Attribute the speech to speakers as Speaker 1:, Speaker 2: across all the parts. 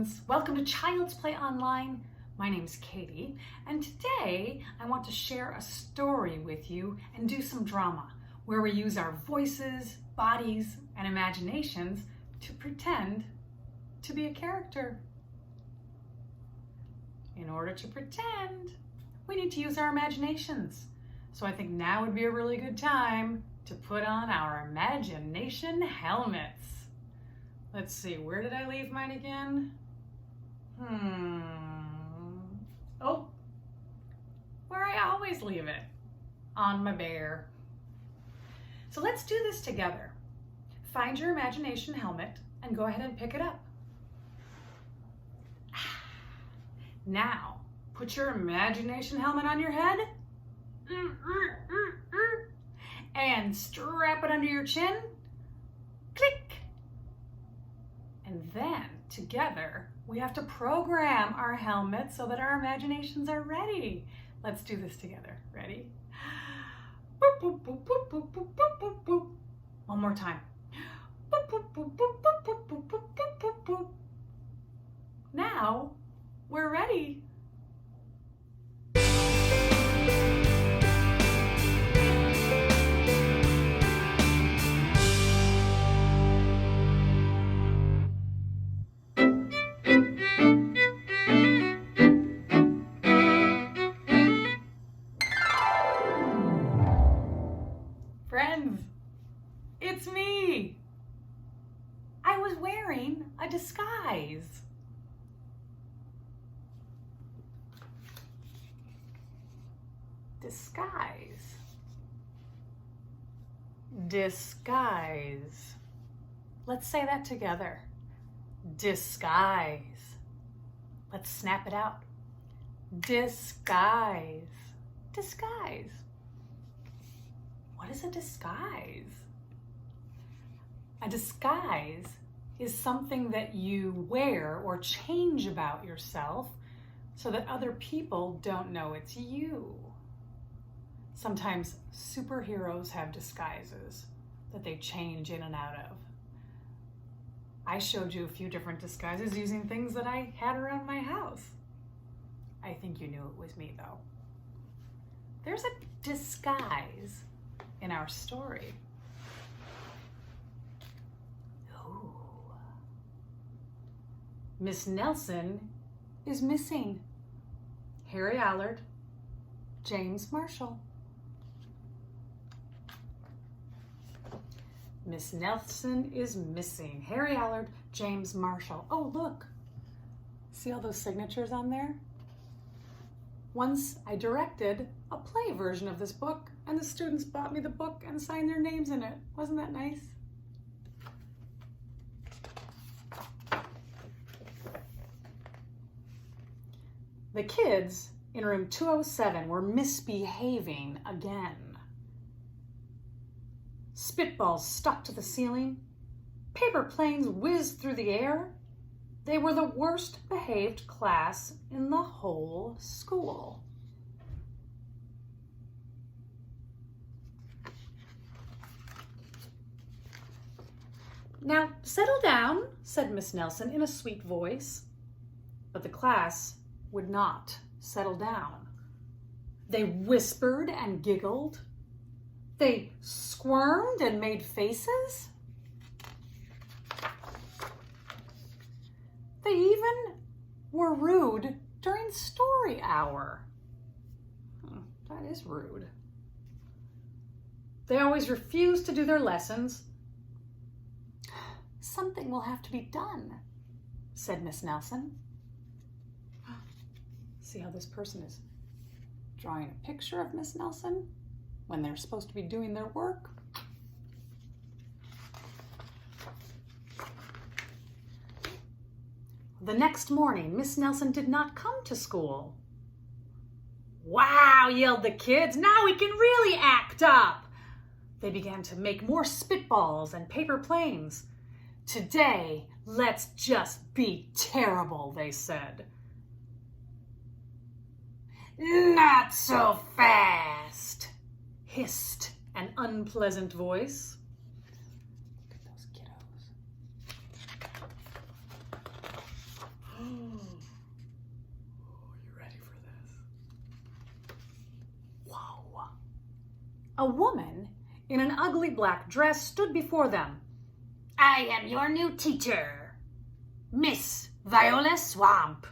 Speaker 1: friends. Welcome to Childsplay Online. My name's Katie, and today I want to share a story with you and do some drama where we use our voices, bodies, and imaginations to pretend to be a character. In order to pretend, we need to use our imaginations. So I think now would be a really good time to put on our imagination helmets. Let's see, where did I leave mine again? Oh, where I always leave it, on my bear. So let's do this together. Find your imagination helmet and go ahead and pick it up. Now, put your imagination helmet on your head and strap it under your chin. Click. And then, together, we have to program our helmets so that our imaginations are ready. Let's do this together. Ready? Boop, boop, boop, boop, boop, boop, boop, boop, boop. One more time. Boop, boop, boop, boop, boop, boop, boop, boop, boop, boop, boop. Now, we're ready. Friends, it's me. I was wearing a disguise. Disguise. Disguise. Let's say that together. Disguise. Let's snap it out. Disguise. Disguise. What is a disguise? A disguise is something that you wear or change about yourself so that other people don't know it's you. Sometimes superheroes have disguises that they change in and out of. I showed you a few different disguises using things that I had around my house. I think you knew it was me though. There's a disguise in our story. Ooh. Miss Nelson is missing. Harry Allard, James Marshall. Miss Nelson is missing. Harry Allard, James Marshall. Oh, look. See all those signatures on there? Once I directed a play version of this book, and the students bought me the book and signed their names in it. Wasn't that nice? The kids in room 207 were misbehaving again. Spitballs stuck to the ceiling. Paper planes whizzed through the air. They were the worst behaved class in the whole school. Now, settle down, said Miss Nelson in a sweet voice. But the class would not settle down. They whispered and giggled. They squirmed and made faces. They even were rude during story hour. That is rude. They always refused to do their lessons. Something will have to be done, said Miss Nelson. See how this person is drawing a picture of Miss Nelson when they're supposed to be doing their work? The next morning, Miss Nelson did not come to school. Wow, yelled the kids. Now we can really act up. They began to make more spitballs and paper planes. Today, let's just be terrible, they said. Not so fast, hissed an unpleasant voice. Look at those kiddos. A woman in an ugly black dress stood before them.
Speaker 2: I am your new teacher, Miss Viola Swamp.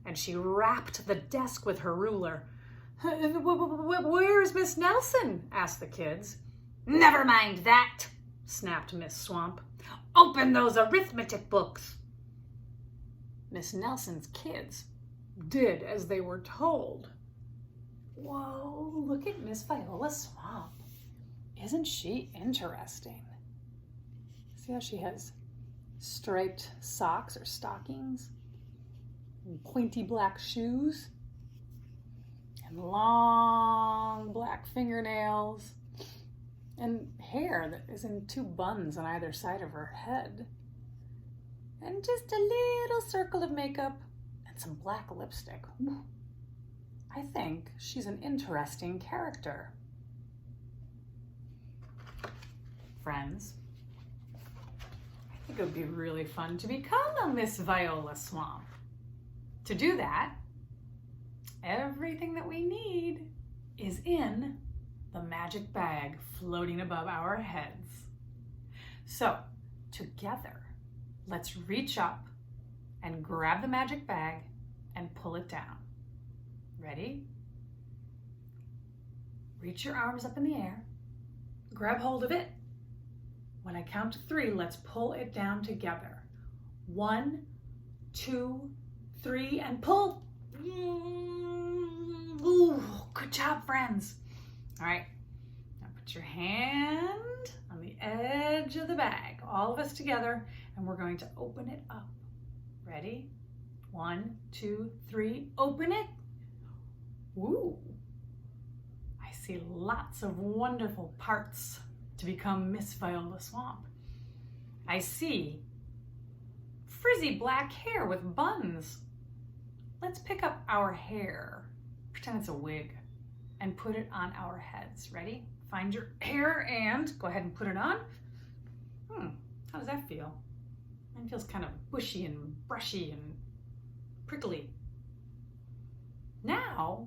Speaker 1: And she rapped the desk with her ruler. Where's Miss Nelson? Asked the kids.
Speaker 2: Never mind that,
Speaker 1: snapped Miss Swamp.
Speaker 2: Open those arithmetic books.
Speaker 1: Miss Nelson's kids did as they were told. Whoa, look at Miss Viola Swamp. Isn't she interesting? See how she has striped socks or stockings? And pointy black shoes? And long black fingernails? And hair that is in 2 buns on either side of her head? And just a little circle of makeup and some black lipstick. Ooh. I think she's an interesting character. Friends, I think it would be really fun to become a Miss Viola Swamp. To do that, everything that we need is in the magic bag floating above our heads. So, together, let's reach up and grab the magic bag and pull it down. Ready? Reach your arms up in the air. Grab hold of it. When I count to 3, let's pull it down together. 1, 2, 3, and pull. Ooh, good job, friends. All right, now put your hand on the edge of the bag, all of us together, and we're going to open it up. Ready? 1, 2, 3, open it. Ooh, I see lots of wonderful parts to become Miss Viola Swamp. I see frizzy black hair with buns. Let's pick up our hair, pretend it's a wig, and put it on our heads. Ready? Find your hair and go ahead and put it on. How does that feel? It feels kind of bushy and brushy and prickly. Now,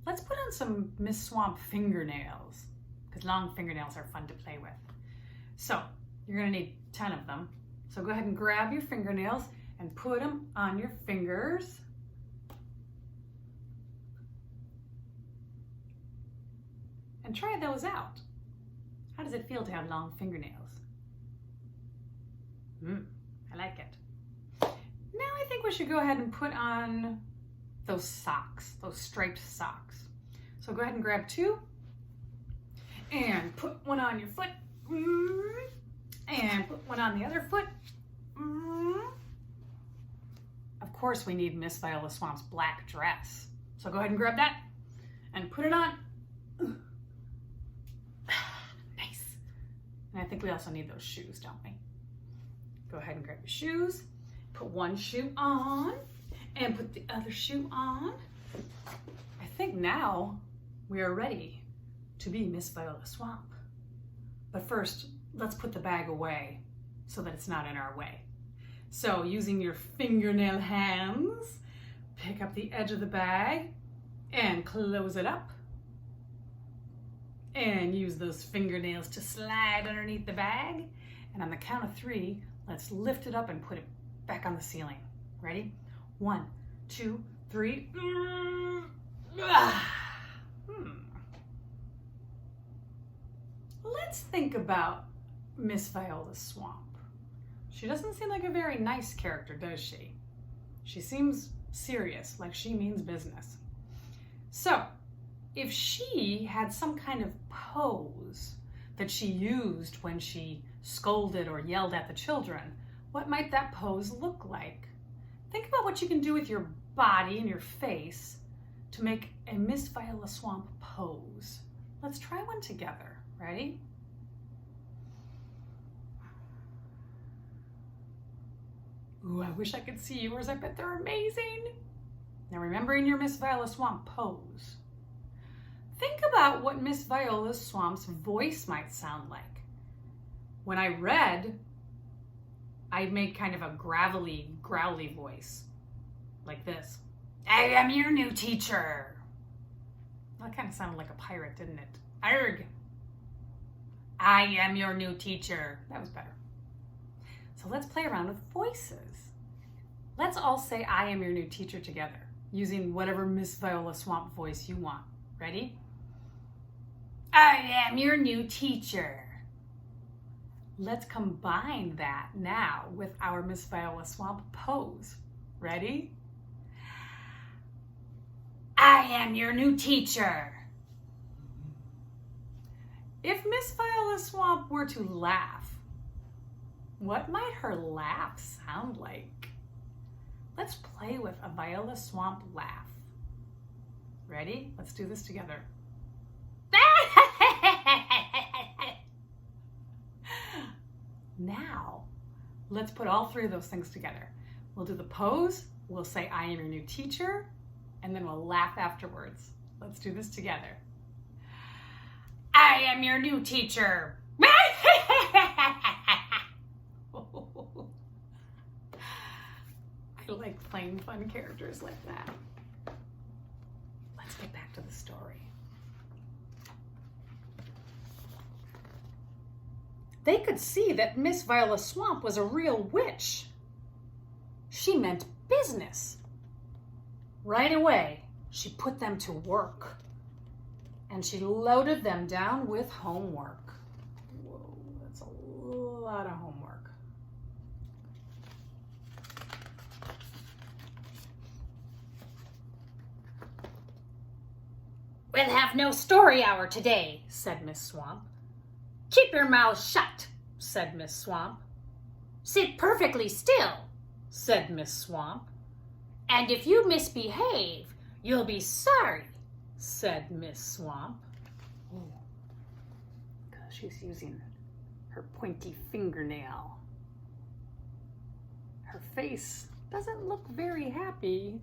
Speaker 1: let's put on some Miss Swamp fingernails, because long fingernails are fun to play with. So, you're gonna need 10 of them. So go ahead and grab your fingernails and put them on your fingers. And try those out. How does it feel to have long fingernails? I like it. Now I think we should go ahead and put on those socks, those striped socks. So go ahead and grab 2 and put one on your foot and put one on the other foot. Of course we need Miss Viola Swamp's black dress. So go ahead and grab that and put it on. Nice. And I think we also need those shoes, don't we? Go ahead and grab your shoes. Put one shoe on and put the other shoe on. I think now we are ready to be Miss Viola Swamp. But first, let's put the bag away so that it's not in our way. So using your fingernail hands, pick up the edge of the bag and close it up. And use those fingernails to slide underneath the bag. And on the count of 3, let's lift it up and put it back on the ceiling. Ready? 1, 2, 3. Let's think about Miss Viola Swamp. She doesn't seem like a very nice character, does she? She seems serious, like she means business. So, if she had some kind of pose that she used when she scolded or yelled at the children, what might that pose look like? Think about what you can do with your body and your face to make a Miss Viola Swamp pose. Let's try one together. Ready? Ooh, I wish I could see yours. I bet they're amazing. Now remembering your Miss Viola Swamp pose, think about what Miss Viola Swamp's voice might sound like. When I read, I made kind of a gravelly, growly voice, like this. I am your new teacher. That kind of sounded like a pirate, didn't it? Arg. I am your new teacher. That was better. So let's play around with voices. Let's all say I am your new teacher together, using whatever Miss Viola Swamp voice you want. Ready? I am your new teacher. Let's combine that now with our Miss Viola Swamp pose. Ready? I am your new teacher. If Miss Viola Swamp were to laugh, what might her laugh sound like? Let's play with a Viola Swamp laugh. Ready? Let's do this together. Now, let's put all three of those things together. We'll do the pose, we'll say I am your new teacher, and then we'll laugh afterwards. Let's do this together. I am your new teacher. I like playing fun characters like that. Let's get back to the story. They could see that Miss Viola Swamp was a real witch. She meant business. Right away, she put them to work. And she loaded them down with homework. Whoa, that's a lot of homework.
Speaker 2: We'll have no story hour today, said Miss Swamp. Keep your mouth shut, said Miss Swamp. Sit perfectly still, said Miss Swamp. And if you misbehave, you'll be sorry, said Miss Swamp.
Speaker 1: Oh, because she's using her pointy fingernail. Her face doesn't look very happy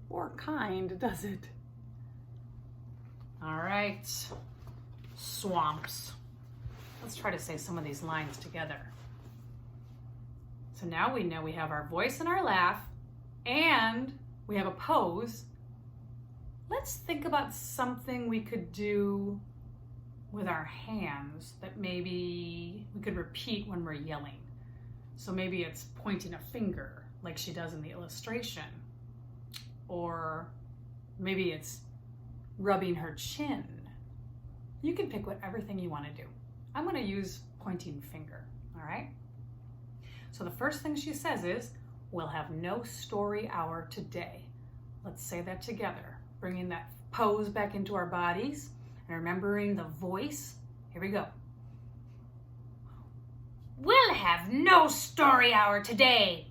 Speaker 1: or kind, does it? All right, swamps. Let's try to say some of these lines together. So now we know we have our voice and our laugh, and we have a pose. Let's think about something we could do with our hands that maybe we could repeat when we're yelling. So maybe it's pointing a finger like she does in the illustration. Or maybe it's rubbing her chin. You can pick whatever thing you want to do. I'm going to use pointing finger, all right? So the first thing she says is, we'll have no story hour today. Let's say that together, bringing that pose back into our bodies and remembering the voice. Here we go.
Speaker 2: We'll have no story hour today.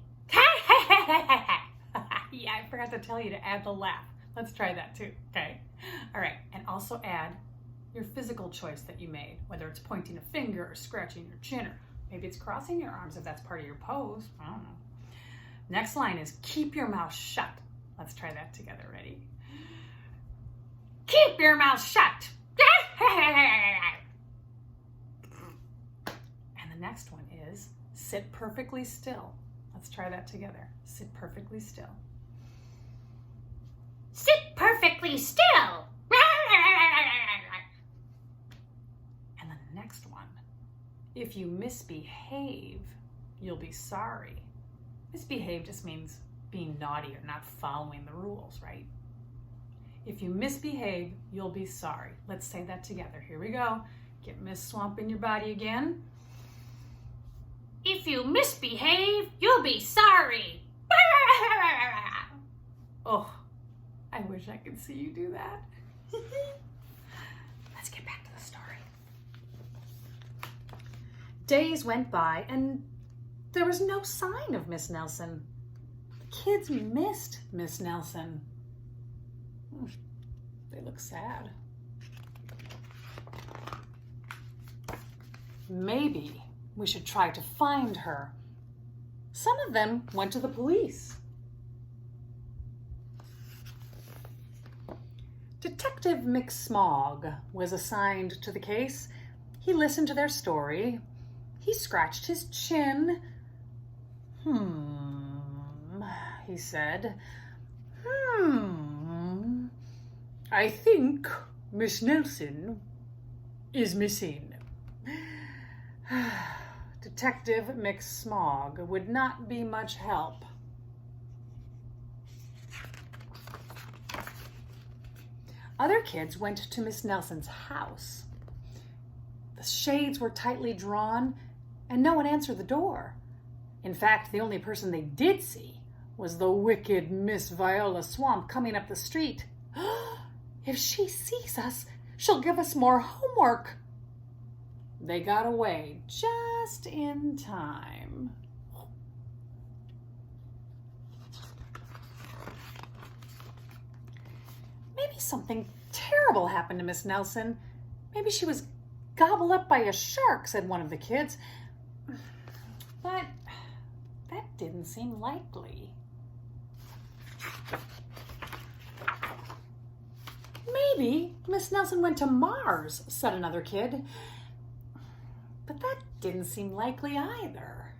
Speaker 1: Yeah, I forgot to tell you to add the laugh. Let's try that too, okay? All right, and also add your physical choice that you made, whether it's pointing a finger or scratching your chin, or maybe it's crossing your arms if that's part of your pose. I don't know. Next line is keep your mouth shut. Let's try that together. Ready?
Speaker 2: Keep your mouth shut.
Speaker 1: And the next one is sit perfectly still. Let's try that together. Sit perfectly still.
Speaker 2: Sit perfectly still.
Speaker 1: And then the next one, if you misbehave, you'll be sorry. Misbehave just means being naughty or not following the rules, right? If you misbehave, you'll be sorry. Let's say that together. Here we go. Get Miss Swamp in your body again.
Speaker 2: If you misbehave, you'll be sorry.
Speaker 1: Oh, I wish I could see you do that. Let's get back to the story. Days went by and there was no sign of Miss Nelson. The kids missed Miss Nelson. They look sad. Maybe we should try to find her. Some of them went to the police. Detective McSmog was assigned to the case. He listened to their story. He scratched his chin. He said. I think Miss Nelson is missing. Detective McSmog would not be much help. Other kids went to Miss Nelson's house. The shades were tightly drawn, and no one answered the door. In fact, the only person they did see was the wicked Miss Viola Swamp coming up the street. If she sees us, she'll give us more homework. They got away just in time. Maybe something terrible happened to Miss Nelson. Maybe she was gobbled up by a shark, said one of the kids. But that didn't seem likely. Maybe Miss Nelson went to Mars, said another kid. But that didn't seem likely either.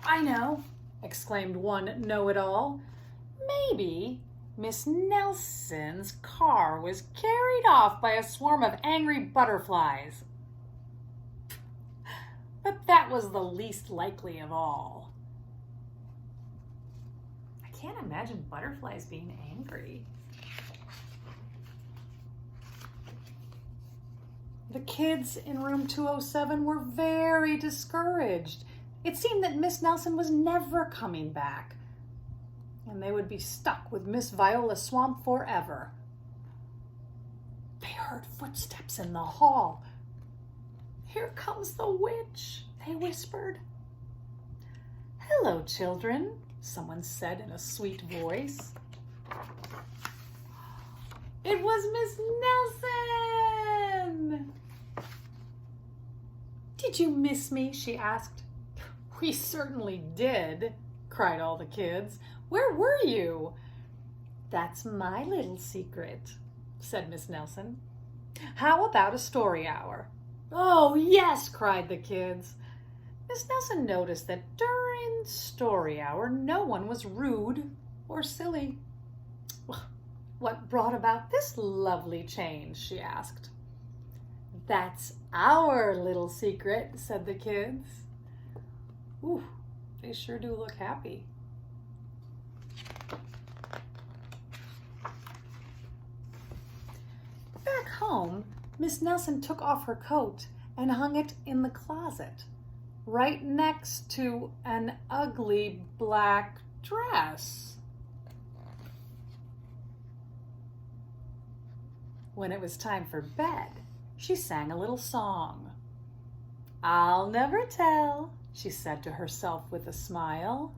Speaker 1: I know, exclaimed one know-it-all. Maybe Miss Nelson's car was carried off by a swarm of angry butterflies. But that was the least likely of all. I can't imagine butterflies being angry. The kids in room 207 were very discouraged. It seemed that Miss Nelson was never coming back, and they would be stuck with Miss Viola Swamp forever. They heard footsteps in the hall. Here comes the witch, they whispered. Hello, children, someone said in a sweet voice. It was Miss Nelson! Did you miss me? She asked. We certainly did, cried all the kids. Where were you? That's my little secret, said Miss Nelson. How about a story hour? Oh, yes, cried the kids. Miss Nelson noticed that during story hour, no one was rude or silly. What brought about this lovely change? She asked. That's our little secret, said the kids. Ooh, they sure do look happy. Back home, Miss Nelson took off her coat and hung it in the closet, right next to an ugly black dress. When it was time for bed, she sang a little song. I'll never tell, she said to herself with a smile.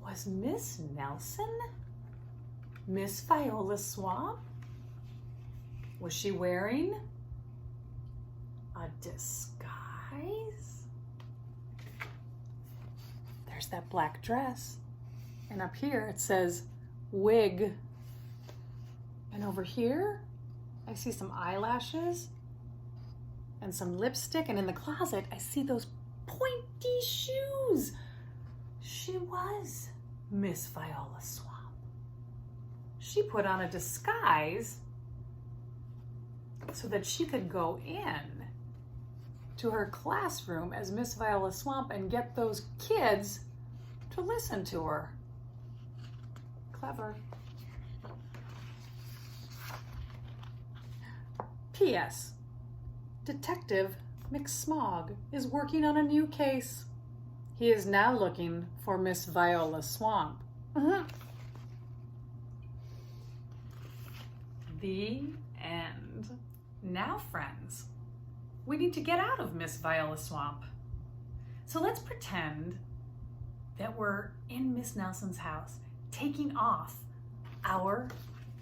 Speaker 1: Was Miss Nelson Miss Viola Swamp? Was she wearing a disguise? There's that black dress. And up here it says wig. And over here, I see some eyelashes and some lipstick. And in the closet, I see those pointy shoes. She was Miss Viola Swamp. She put on a disguise so that she could go in to her classroom as Miss Viola Swamp and get those kids to listen to her. Clever. P.S. Detective McSmog is working on a new case. He is now looking for Miss Viola Swamp. The end. Now, friends, we need to get out of Miss Viola Swamp. So let's pretend that we're in Miss Nelson's house, taking off our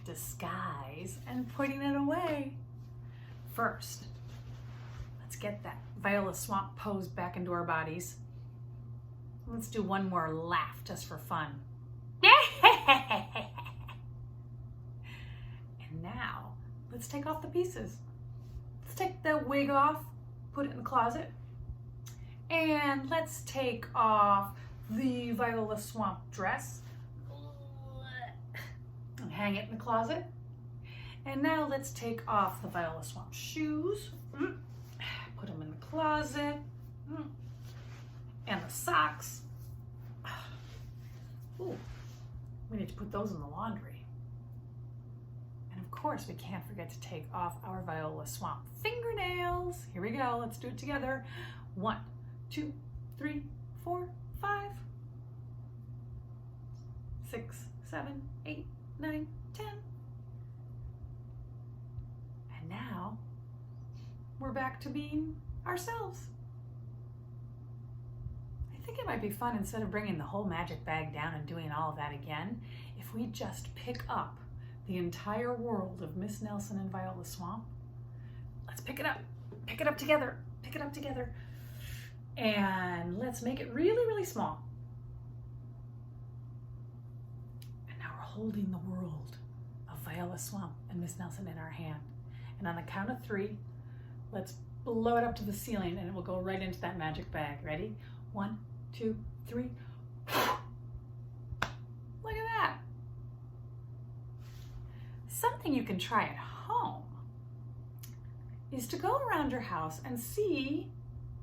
Speaker 1: disguise and putting it away. First, let's get that Viola Swamp pose back into our bodies. Let's do one more laugh just for fun. And now, let's take off the pieces. Let's take the wig off, put it in the closet. And let's take off the Viola Swamp dress. hang it in the closet. And now let's take off the Viola Swamp shoes. Put them in the closet. And the socks. Ooh, we need to put those in the laundry. And of course, we can't forget to take off our Viola Swamp fingernails. Here we go. Let's do it together. 1, 2, 3, 4, 5, 6, 7, 8, 9, 10. And now we're back to being ourselves. I think it might be fun, instead of bringing the whole magic bag down and doing all of that again, if we just pick up the entire world of Miss Nelson and Viola Swamp. Let's pick it up together, pick it up together. And let's make it really, really small. And now we're holding the world of Viola Swamp and Miss Nelson in our hand. And on the count of 3, let's blow it up to the ceiling and it will go right into that magic bag. Ready? 1, 2, 3. Look at that. Something you can try at home is to go around your house and see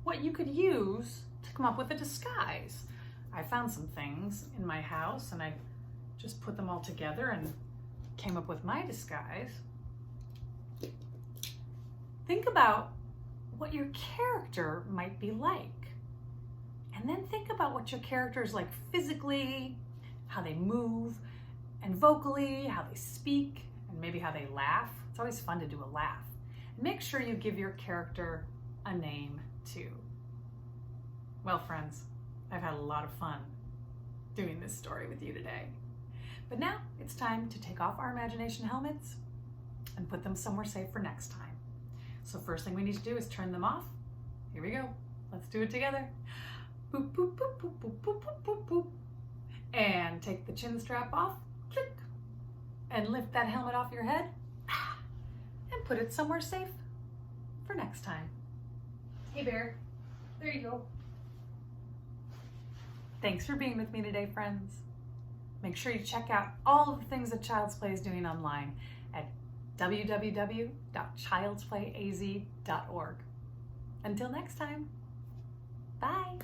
Speaker 1: what you could use to come up with a disguise. I found some things in my house and I just put them all together and came up with my disguise. Think about what your character might be like. And then think about what your character is like physically, how they move, and vocally, how they speak, and maybe how they laugh. It's always fun to do a laugh. And make sure you give your character a name too. Well, friends, I've had a lot of fun doing this story with you today. But now it's time to take off our imagination helmets and put them somewhere safe for next time. So first thing we need to do is turn them off. Here we go. Let's do it together. Boop, boop, boop, boop, boop, boop, boop, boop, boop. And take the chin strap off. Click. And lift that helmet off your head. And put it somewhere safe for next time. Hey, Bear. There you go. Thanks for being with me today, friends. Make sure you check out all of the things that Childsplay is doing online at www.childsplayaz.org. Until next time, bye.